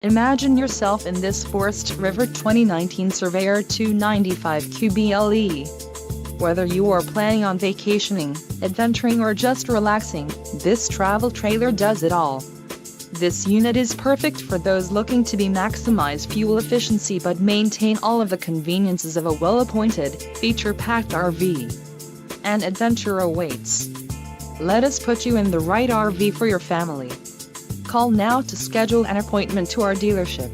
Imagine yourself in this Forest River 2019 Surveyor 295QBLE. Whether you are planning on vacationing, adventuring or just relaxing, this travel trailer does it all. This unit is perfect for those looking to maximize fuel efficiency but maintain all of the conveniences of a well-appointed, feature-packed RV. An adventure awaits. Let us put you in the right RV for your family. Call now to schedule an appointment to our dealership.